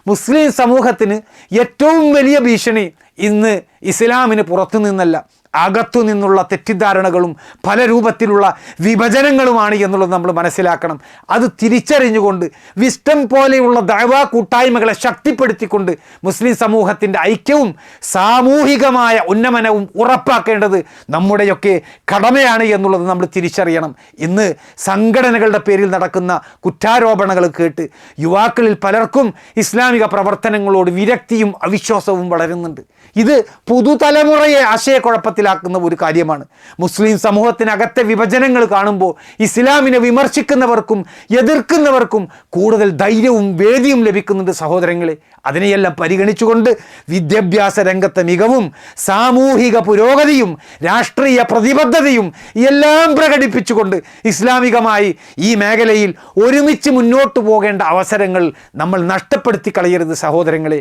മുസ്ലിം സമൂഹത്തിന് ഏറ്റവും വലിയ ഭീഷണി ഇന്ന് ഇസ്ലാമിന് പുറത്തു നിന്നല്ല, അകത്തു നിന്നുള്ള തെറ്റിദ്ധാരണകളും പല രൂപത്തിലുള്ള വിഭജനങ്ങളുമാണ് എന്നുള്ളത് നമ്മൾ മനസ്സിലാക്കണം. അത് തിരിച്ചറിഞ്ഞുകൊണ്ട് വിസ്റ്റം പോലെയുള്ള ദഅവാ കൂട്ടായ്മകളെ ശക്തിപ്പെടുത്തിക്കൊണ്ട് മുസ്ലിം സമൂഹത്തിൻ്റെ ഐക്യവും സാമൂഹികമായ ഉന്നമനവും ഉറപ്പാക്കേണ്ടത് നമ്മുടെയൊക്കെ കടമയാണ് എന്നുള്ളത് നമ്മൾ തിരിച്ചറിയണം. ഇന്ന് സംഘടനകളുടെ പേരിൽ നടക്കുന്ന കുറ്റാരോപണങ്ങൾ കേട്ട് യുവാക്കളിൽ പലർക്കും ഇസ്ലാമിക പ്രവർത്തനങ്ങളോട് വിരക്തിയും അവിശ്വാസവും വളരുന്നുണ്ട്. ഇത് പുതുതലമുറയെ ആശയക്കുഴപ്പത്തിലാക്കുന്ന ഒരു കാര്യമാണ്. മുസ്ലിം സമൂഹത്തിനകത്തെ വിഭജനങ്ങൾ കാണുമ്പോൾ ഇസ്ലാമിനെ വിമർശിക്കുന്നവർക്കും എതിർക്കുന്നവർക്കും കൂടുതൽ ധൈര്യവും വേദിയും ലഭിക്കുന്നുണ്ട് സഹോദരങ്ങളെ. അതിനെയെല്ലാം പരിഗണിച്ചുകൊണ്ട് വിദ്യാഭ്യാസ രംഗത്തെ മികവും സാമൂഹിക പുരോഗതിയും രാഷ്ട്രീയ പ്രതിബദ്ധതയും എല്ലാം പ്രകടിപ്പിച്ചുകൊണ്ട് ഇസ്ലാമികമായി ഈ മേഖലയിൽ ഒരുമിച്ച് മുന്നോട്ട് പോകേണ്ട അവസരങ്ങൾ നമ്മൾ നഷ്ടപ്പെടുത്തി കളയരുത് സഹോദരങ്ങളെ.